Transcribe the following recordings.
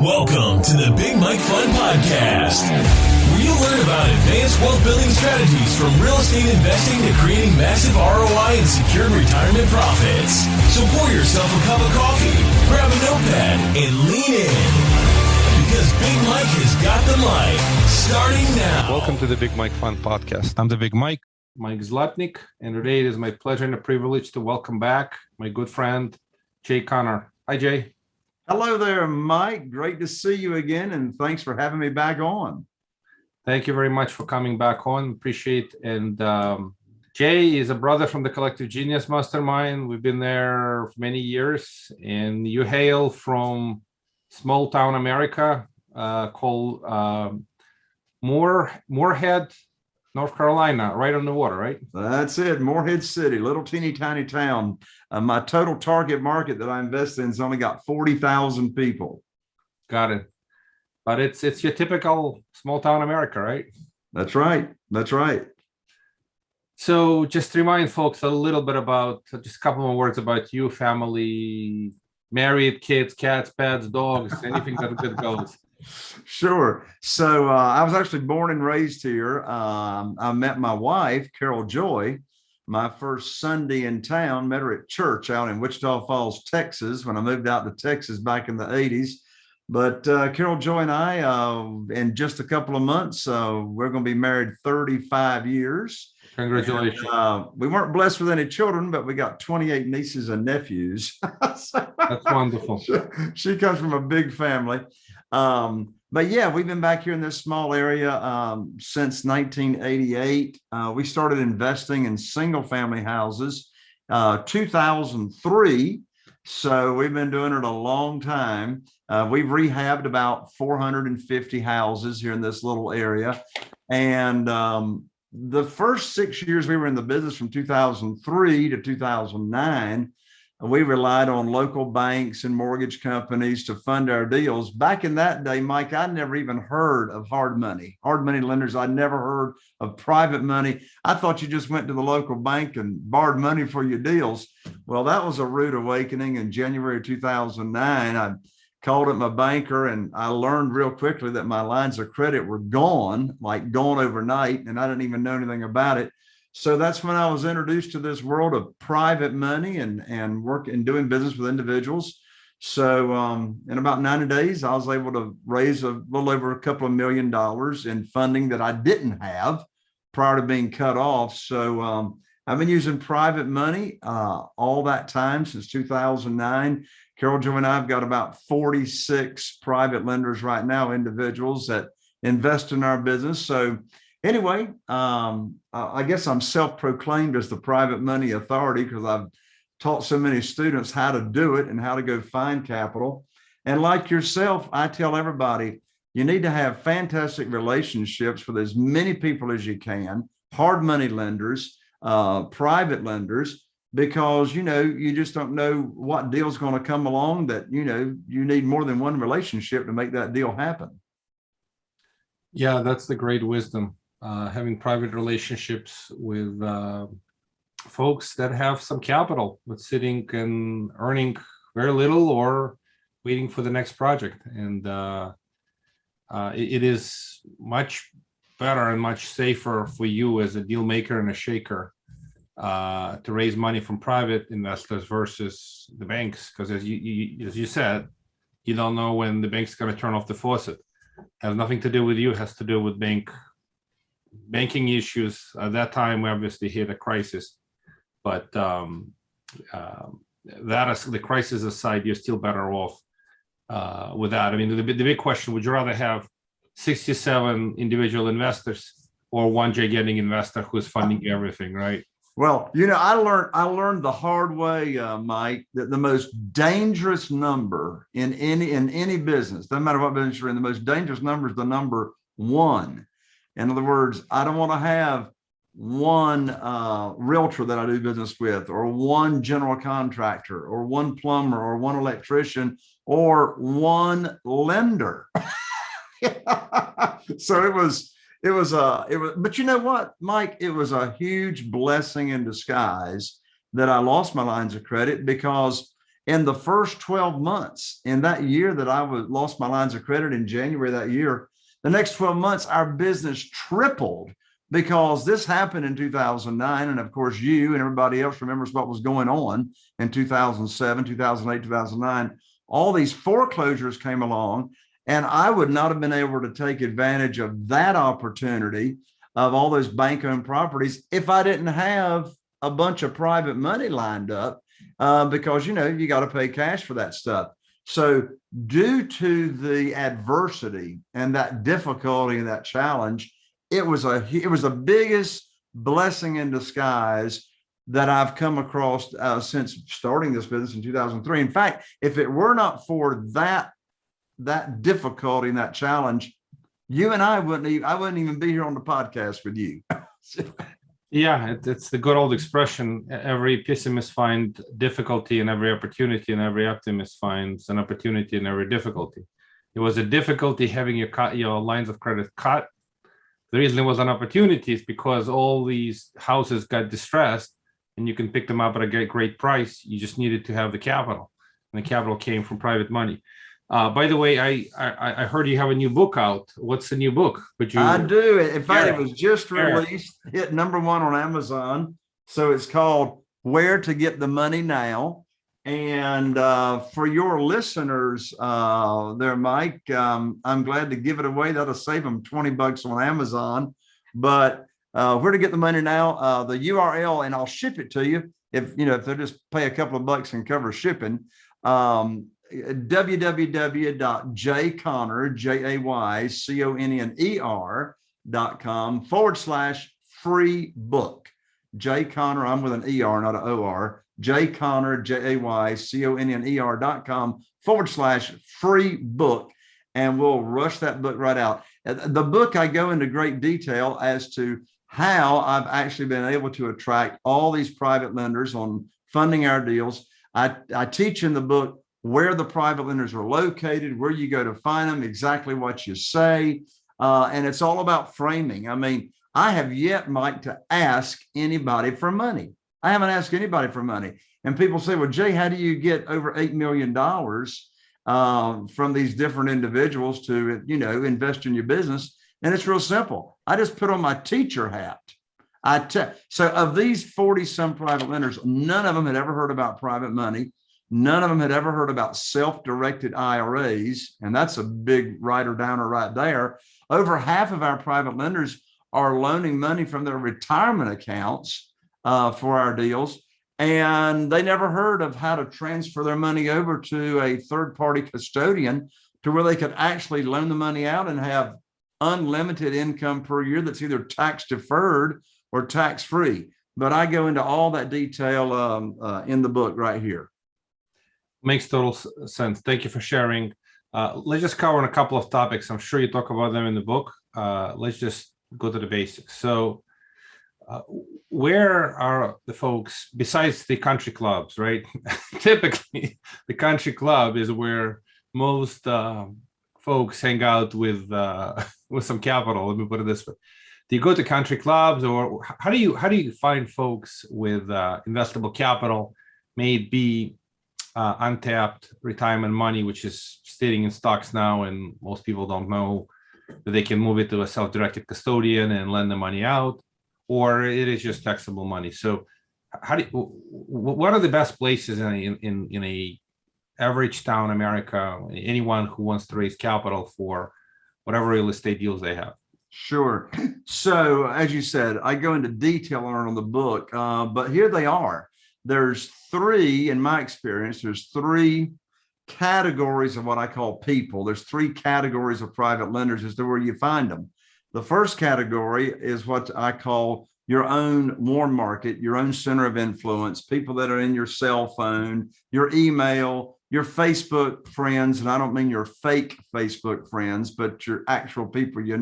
Welcome to the Big Mike Fun Podcast, where you'll learn about advanced wealth building strategies from real estate investing to creating massive ROI and secured retirement profits. So pour yourself a cup of coffee, grab a notepad, and lean in, because Big Mike has got the mic, starting now. Welcome to the Big Mike Fun Podcast. I'm the Big Mike Zlotnik, and today it is my pleasure and a privilege to welcome back my good friend, Jay Connor. Hi, Jay. Hello there, Mike. Great to see you again, and thanks for having me back on. Thank you very much for coming back on. Appreciate it. And Jay is a brother from the Collective Genius Mastermind. We've been there for many years, and you hail from small town America called Moorhead, North Carolina, right on the water, right? That's it. Moorhead City, little teeny tiny town. My total target market that I invest in has only got 40,000 people. Got it. But it's your typical small town America, right? That's right. That's right. So just to remind folks a little bit about, just a couple more words about you, family, married, kids, cats, pets, dogs, anything that good goes. Sure. So I was actually born and raised here. I met my wife, Carol Joy, my first Sunday in town, met her at church out in Wichita Falls, Texas, when I moved out to Texas back in the 80s. But Carol Joy and I, in just a couple of months, we're going to be married 35 years. Congratulations. And, we weren't blessed with any children, but we got 28 nieces and nephews. That's wonderful. She comes from a big family. But yeah, we've been back here in this small area since 1988. We started investing in single family houses 2003. So we've been doing it a long time. We've rehabbed about 450 houses here in this little area. And the first 6 years we were in the business, from 2003 to 2009, we relied on local banks and mortgage companies to fund our deals. Back in that day, Mike, I never even heard of hard money lenders. I never heard of private money. I thought you just went to the local bank and borrowed money for your deals. Well, that was a rude awakening. In January 2009, I called up my banker, and I learned real quickly that my lines of credit were gone overnight, and I didn't even know anything about it. So that's when I was introduced to this world of private money and work and doing business with individuals. So in about 90 days, I was able to raise a little over a couple of $1 million in funding that I didn't have prior to being cut off. So I've been using private money all that time since 2009. Carol Joy and I have got about 46 private lenders right now, individuals that invest in our business. So anyway, I guess I'm self-proclaimed as the private money authority because I've taught so many students how to do it and how to go find capital. And like yourself, I tell everybody, you need to have fantastic relationships with as many people as you can, hard money lenders, private lenders, because, you just don't know what deal's going to come along that, you need more than one relationship to make that deal happen. Yeah, that's the great wisdom. Having private relationships with folks that have some capital, but sitting and earning very little or waiting for the next project. And it is much better and much safer for you as a deal maker and a shaker to raise money from private investors versus the banks. Because as you said, you don't know when the bank's going to turn off the faucet. It has nothing to do with you, it has to do with banking issues. At that time, we obviously hit a crisis, but that is the crisis aside, you're still better off with that. I mean, the big question: would you rather have 67 individual investors or one gigantic investor who's funding everything, right? Well, I learned the hard way, Mike, that the most dangerous number in any business, doesn't matter what business you're in, the most dangerous number is the number one. In other words, I don't want to have one realtor that I do business with, or one general contractor, or one plumber, or one electrician, or one lender. So it was, but you know what, Mike, it was a huge blessing in disguise that I lost my lines of credit, because in the first 12 months, in that year that I lost my lines of credit in January of that year, the next 12 months, our business tripled because this happened in 2009. And of course, you and everybody else remembers what was going on in 2007, 2008, 2009. All these foreclosures came along, and I would not have been able to take advantage of that opportunity of all those bank-owned properties if I didn't have a bunch of private money lined up, because, you know, you got to pay cash for that stuff. So due to the adversity and that difficulty and that challenge, it was the biggest blessing in disguise that I've come across since starting this business in 2003. In fact, if it were not for that difficulty and that challenge, you and I wouldn't even be here on the podcast with you. Yeah, it's the good old expression. Every pessimist finds difficulty in every opportunity, and every optimist finds an opportunity in every difficulty. It was a difficulty having your lines of credit cut. The reason it was an opportunity is because all these houses got distressed, and you can pick them up at a great price. You just needed to have the capital, and the capital came from private money. By the way, I heard you have a new book out. What's the new book? I do. In fact, it was just released, hit #1 on Amazon. So it's called Where to Get the Money Now. And for your listeners there, Mike, I'm glad to give it away. That'll save them $20 on Amazon. But Where to Get the Money Now, the URL, and I'll ship it to you if they'll just pay a couple of bucks and cover shipping. www.jayconner.com/free book. Jay Conner, I'm with an ER, not an OR. Jay Conner, JayConner.com/free book. And we'll rush that book right out. The book, I go into great detail as to how I've actually been able to attract all these private lenders on funding our deals. I teach in the book where the private lenders are located, where you go to find them, exactly what you say. And it's all about framing. I mean, I have yet, Mike, to ask anybody for money. I haven't asked anybody for money. And people say, well, Jay, how do you get over $8 million from these different individuals to, invest in your business? And it's real simple. I just put on my teacher hat. So of these 40 some private lenders, none of them had ever heard about private money. None of them had ever heard about self-directed IRAs, and that's a big writer downer right there. Over half of our private lenders are loaning money from their retirement accounts for our deals, and they never heard of how to transfer their money over to a third-party custodian to where they could actually loan the money out and have unlimited income per year that's either tax-deferred or tax-free. But I go into all that detail in the book right here. Makes total sense. Thank you for sharing. Let's just cover on a couple of topics. I'm sure you talk about them in the book. Let's just go to the basics. So where are the folks, besides the country clubs, right? Typically, the country club is where most folks hang out with some capital. Let me put it this way. Do you go to country clubs, or how do you find folks with investable capital, may it be untapped retirement money, which is sitting in stocks now, and most people don't know that they can move it to a self-directed custodian and lend the money out, or it is just taxable money? So what are the best places in a average town America, anyone who wants to raise capital for whatever real estate deals they have? Sure. So as you said, I go into detail on the book, but here they are. There's three, in my experience, there's three categories of what I call people. There's three categories of private lenders as to where you find them. The first category is what I call your own warm market, your own center of influence, people that are in your cell phone, your email, your Facebook friends. And I don't mean your fake Facebook friends, but your actual people your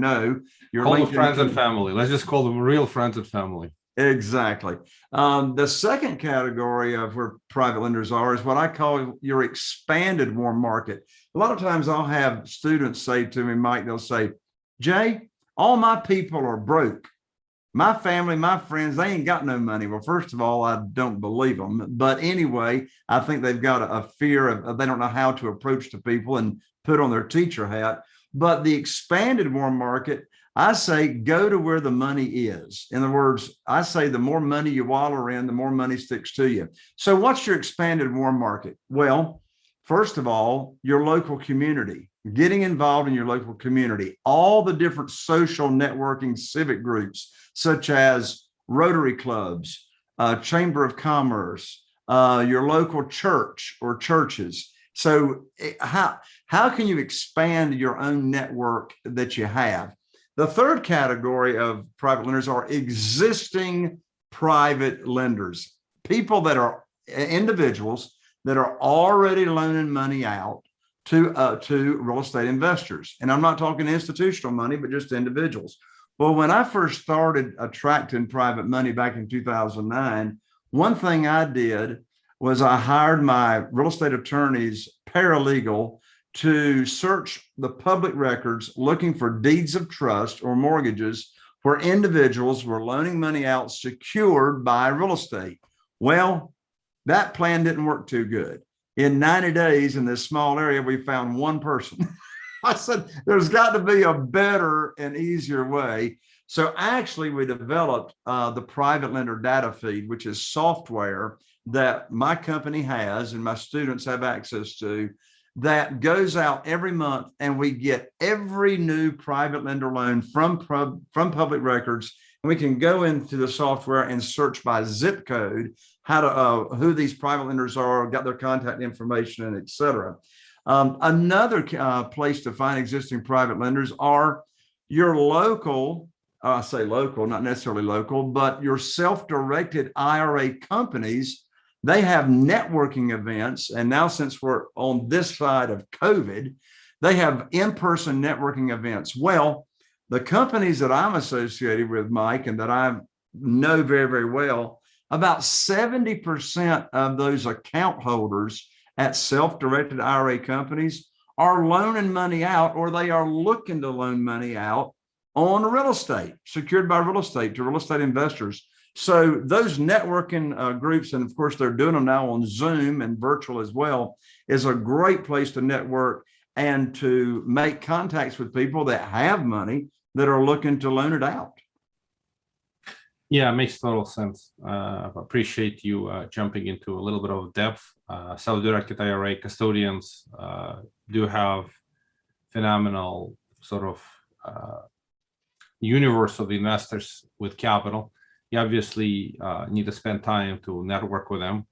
call them friends and family. Let's just call them real friends and family. Exactly. The second category of where private lenders are is what I call your expanded warm market. A lot of times I'll have students say to me, Mike, they'll say, Jay, all my people are broke. my family, my friends, they ain't got no money. Well, first of all, I don't believe them. But anyway, I think they've got a fear of they don't know how to approach the people and put on their teacher hat. But the expanded warm market, I say go to where the money is. In other words, I say the more money you wallow in, the more money sticks to you. So what's your expanded warm market? Well, first of all, your local community, getting involved in your local community, all the different social networking civic groups, such as Rotary clubs, Chamber of Commerce, your local church or churches. So how can you expand your own network that you have? The third category of private lenders are existing private lenders, people that are individuals that are already loaning money out to real estate investors. And I'm not talking institutional money, but just individuals. Well, when I first started attracting private money back in 2009, one thing I did was I hired my real estate attorney's paralegal to search the public records looking for deeds of trust or mortgages where individuals were loaning money out secured by real estate. Well, that plan didn't work too good. In 90 days in this small area, we found one person. I said, there's got to be a better and easier way. So actually, we developed the private lender data feed, which is software that my company has and my students have access to, that goes out every month, and we get every new private lender loan from public records. And we can go into the software and search by zip code how to who these private lenders are, got their contact information, and et cetera. Another place to find existing private lenders are your local, I say local, not necessarily local, but your self-directed IRA companies. They have networking events. And now, since we're on this side of COVID, they have in-person networking events. Well, the companies that I'm associated with, Mike, and that I know very, very well, about 70% of those account holders at self-directed IRA companies are loaning money out, or they are looking to loan money out on real estate, secured by real estate, to real estate investors. So those networking groups, and of course they're doing them now on Zoom and virtual as well, is a great place to network and to make contacts with people that have money that are looking to loan it out. Yeah, it makes total sense. Appreciate you jumping into a little bit of depth. Self-directed IRA custodians do have phenomenal sort of universe of investors with capital. You obviously need to spend time to network with them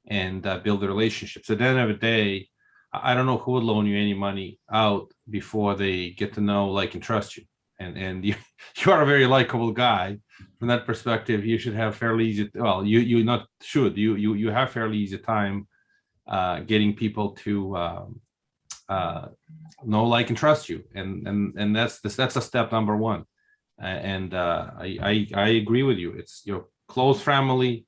and build the relationships. At the end of the day, I don't know who would loan you any money out before they get to know, like, and trust you. And you are a very likable guy. From that perspective, you should have fairly easy. Well, you not should you have fairly easy time getting people to know, like, and trust you. And that's a step number one. And I agree with you. It's your close family,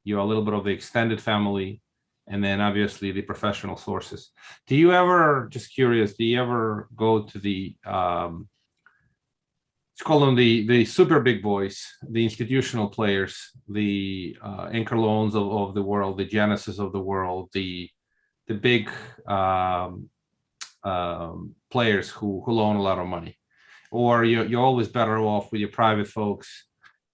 you're a little bit of the extended family, and then obviously the professional sources. Do you ever, just curious, do you ever go to the let's call them the super big boys, the institutional players, the anchor loans of the world, the Genesis of the world, the big players who loan a lot of money? Or you're always better off with your private folks?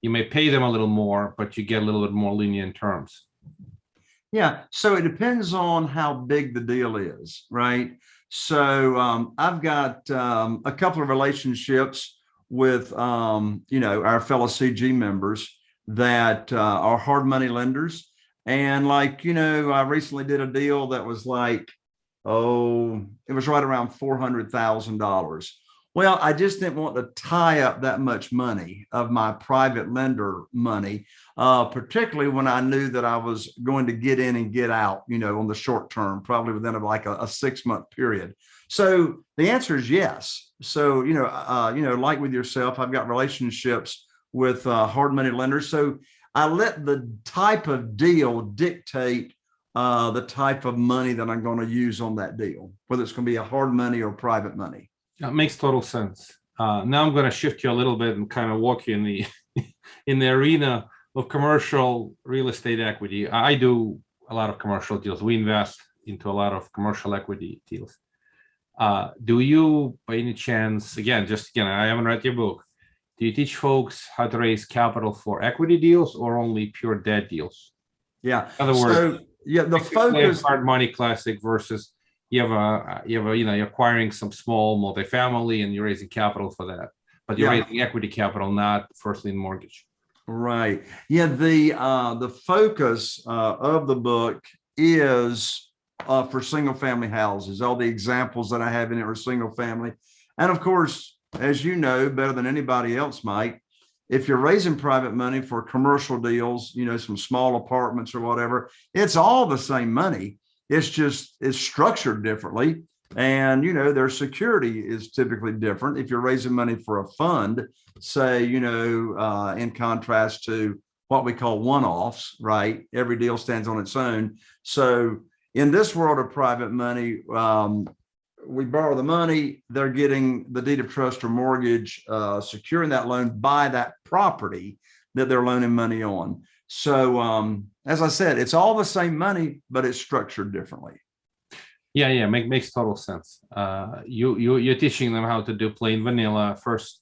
You may pay them a little more, but you get a little bit more lenient terms. Yeah, so it depends on how big the deal is, right? So I've got a couple of relationships with our fellow CG members that are hard money lenders. And I recently did a deal that was it was right around $400,000. Well, I just didn't want to tie up that much money of my private lender money, particularly when I knew that I was going to get in and get out, on the short term, probably within a 6-month period. So the answer is yes. So, like with yourself, I've got relationships with hard money lenders. So I let the type of deal dictate the type of money that I'm going to use on that deal, whether it's going to be a hard money or private money. That makes total sense. Now I'm going to shift you a little bit and kind of walk you in the in the arena of commercial real estate equity. I do a lot of commercial deals. We invest into a lot of commercial equity deals. Do you, by any chance, again, I haven't read your book. Do you teach folks how to raise capital for equity deals or only pure debt deals? Yeah. In other words, the focus hard money classic versus you're acquiring some small multifamily and you're raising capital for that, but you're raising equity capital, not first lien mortgage. Right. Yeah. The focus of the book is for single family houses. All the examples that I have in it are single family. And of course, as you know, better than anybody else might, if you're raising private money for commercial deals, some small apartments or whatever, it's all the same money. It's structured differently. And, their security is typically different. If you're raising money for a fund, say, in contrast to what we call one-offs, right? Every deal stands on its own. So in this world of private money, we borrow the money, they're getting the deed of trust or mortgage, securing that loan by that property that they're loaning money on. So as I said, it's all the same money, but it's structured differently. Yeah, makes total sense. You're teaching them how to do plain vanilla first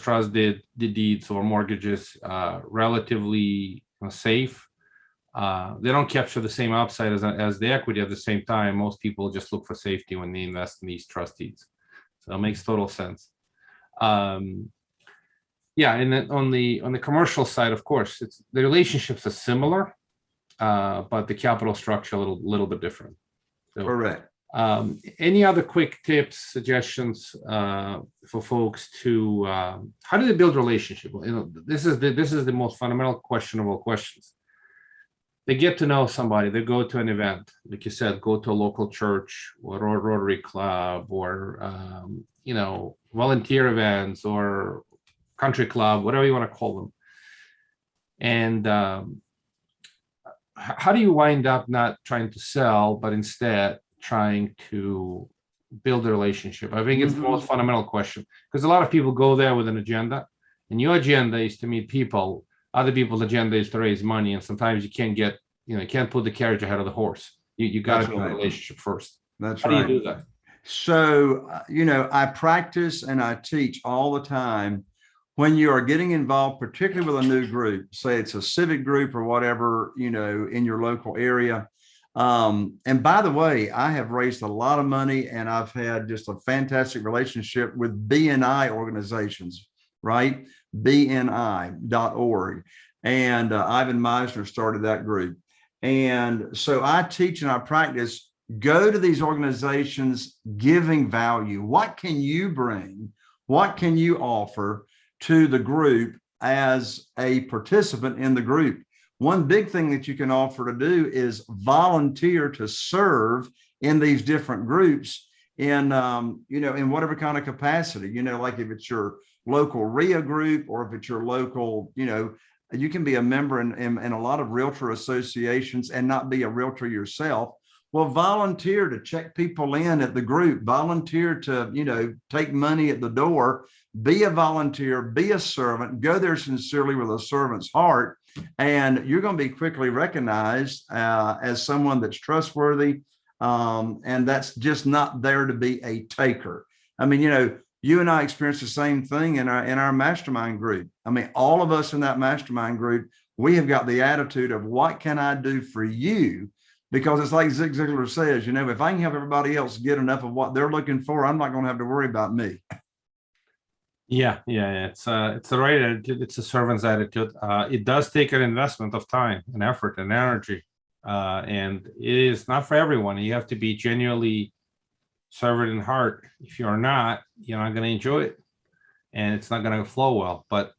trust the deeds or mortgages, relatively safe. They don't capture the same upside as the equity at the same time. Most people just look for safety when they invest in these trust deeds. So it makes total sense. And then on the commercial side, of course, the relationships are similar, but the capital structure a little bit different. So, correct. Any other quick tips, suggestions for folks to how do they build relationship? This is the most fundamental question of all questions. They get to know somebody. They go to an event, like you said, go to a local church or Rotary Club or volunteer events or country club, whatever you want to call them. And how do you wind up not trying to sell, but instead trying to build a relationship? I think it's the most fundamental question, because a lot of people go there with an agenda, and your agenda is to meet people. Other people's agenda is to raise money, and sometimes you can't put the carriage ahead of the horse. You got to build a relationship first. That's How right. do you do that? So, I practice and I teach all the time. When you are getting involved, particularly with a new group, say it's a civic group or whatever, in your local area. And by the way, I have raised a lot of money and I've had just a fantastic relationship with BNI organizations, right? BNI.org. And Ivan Meisner started that group. And so I teach and I practice, go to these organizations giving value. What can you bring? What can you offer to the group as a participant in the group? One big thing that you can offer to do is volunteer to serve in these different groups in whatever kind of capacity, like if it's your local RIA group or if it's your local, you can be a member in a lot of realtor associations and not be a realtor yourself. Well, volunteer to check people in at the group, volunteer to, take money at the door, be a volunteer, be a servant, go there sincerely with a servant's heart. And you're going to be quickly recognized as someone that's trustworthy. And that's just not there to be a taker. I mean, you and I experienced the same thing in our mastermind group. I mean, all of us in that mastermind group, we have got the attitude of what can I do for you? Because it's like Zig Ziglar says, if I can help everybody else get enough of what they're looking for, I'm not going to have to worry about me. Yeah. It's the right attitude. It's a servant's attitude. It does take an investment of time and effort and energy. And it is not for everyone. You have to be genuinely servant in heart. If you're not, you're not going to enjoy it, and it's not going to flow well. But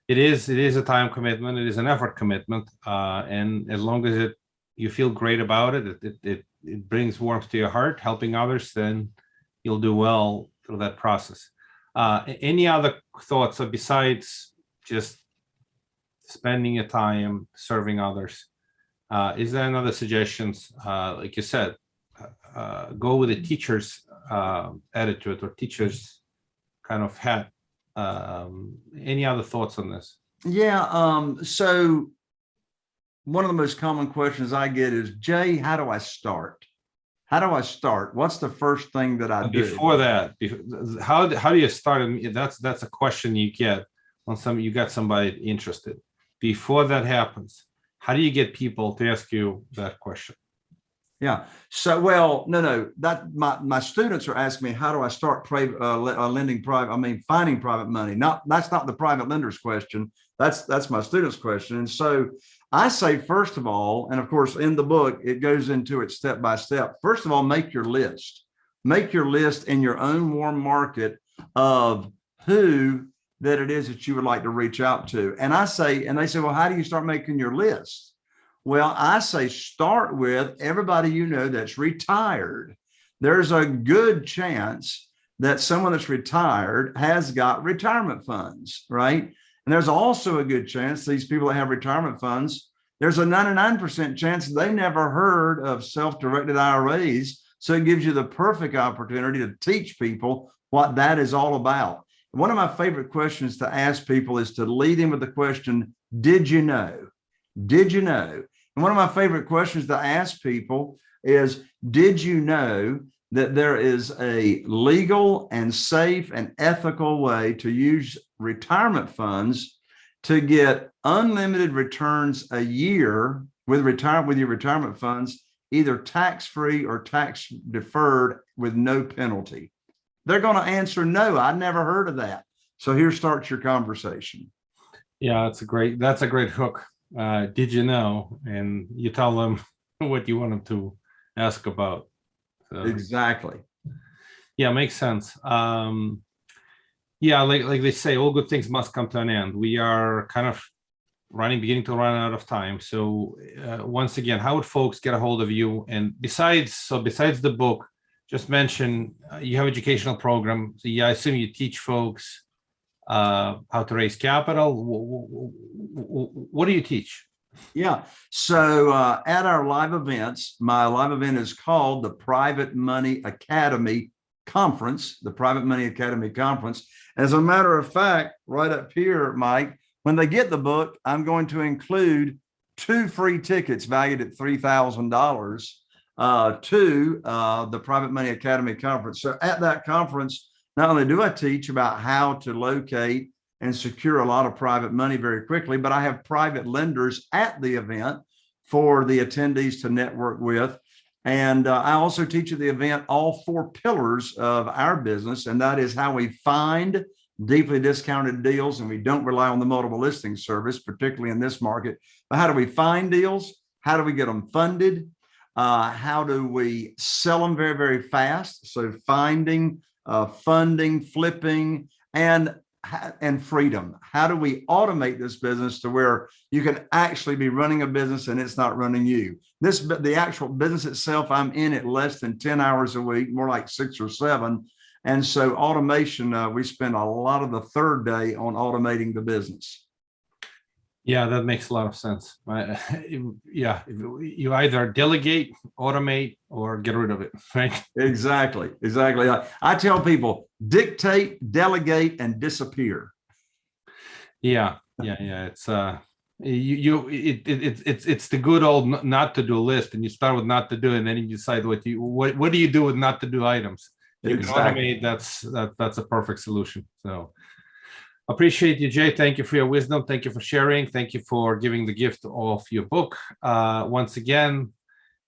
it is a time commitment. It is an effort commitment. And as long as you feel great about it, it brings warmth to your heart, helping others, then you'll do well through that process. Any other thoughts besides just spending your time serving others? Is there another suggestions? Like you said, go with the teacher's attitude or teacher's kind of hat. Any other thoughts on this? Yeah. So one of the most common questions I get is, Jay, how do I start? How do I start? What's the first thing that I do? Before that, how do you start? That's a question you get when you got somebody interested. Before that happens, how do you get people to ask you that question? Yeah. So, well, no, that my students are asking me, how do I start lending private? I mean, finding private money. That's not the private lender's question. That's my students' question. And so I say, first of all, and of course, in the book, it goes into it step by step. First of all, make your list. Make your list in your own warm market of who that it is that you would like to reach out to. And they say, well, how do you start making your list? Well, I say start with everybody you know that's retired. There's a good chance that someone that's retired has got retirement funds, right? And there's also a good chance these people that have retirement funds, there's a 99% chance they never heard of self-directed IRAs. So it gives you the perfect opportunity to teach people what that is all about. One of my favorite questions to ask people is to lead in with the question, did you know? Did you know? And one of my favorite questions to ask people is, did you know that there is a legal and safe and ethical way to use retirement funds to get unlimited returns a year with your retirement funds, either tax-free or tax deferred with no penalty? They're going to answer no. I never heard of that. So here starts your conversation. Yeah, that's a great hook. Did you know? And you tell them what you want them to ask about. So, exactly. Yeah, makes sense. Yeah, like they say, all good things must come to an end. We are kind of beginning to run out of time. So once again, how would folks get a hold of you? And besides the book, just mention you have educational program. So yeah, I assume you teach folks how to raise capital. What do you teach? Yeah. So at our live events, my live event is called the Private Money Academy Conference, the Private Money Academy Conference. As a matter of fact, right up here, Mike, when they get the book, I'm going to include 2 free tickets valued at $3,000 to the Private Money Academy Conference. So at that conference, not only do I teach about how to locate and secure a lot of private money very quickly, but I have private lenders at the event for the attendees to network with. And I also teach at the event all 4 pillars of our business, and that is how we find deeply discounted deals, and we don't rely on the multiple listing service, particularly in this market. But how do we find deals? How do we get them funded? How do we sell them very, very fast? So finding, funding, flipping, and freedom. How do we automate this business to where you can actually be running a business and it's not running you? The actual business itself, I'm in at less than 10 hours a week, more like 6 or 7. And so automation, we spend a lot of the third day on automating the business. Yeah, that makes a lot of sense. Yeah, you either delegate, automate, or get rid of it, right? Exactly. I tell people, dictate, delegate, and disappear. Yeah. It's it's the good old not to do list, and you start with not to do, and then you decide what do you do with not to do items. You exactly. Can automate. That's a perfect solution. So appreciate you, Jay. Thank you for your wisdom. Thank you for sharing. Thank you for giving the gift of your book. Once again,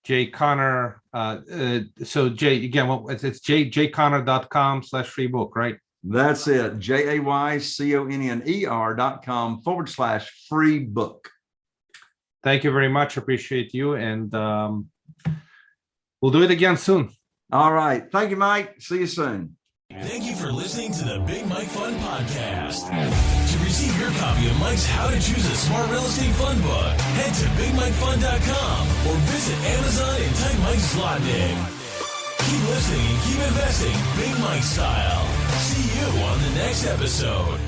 Jay Conner. So Jay, again, it's jayconner.com/free book, right? That's it. JAYCONNER.com/free book. Thank you very much. Appreciate you. And we'll do it again soon. All right. Thank you, Mike. See you soon. Thank you for listening to the Big Mike Fund Podcast. To receive your copy of Mike's How to Choose a Smart Real Estate Fund book, head to BigMikeFund.com or visit Amazon and type Mike's Zlotnick. Keep listening and keep investing Big Mike style. See you on the next episode.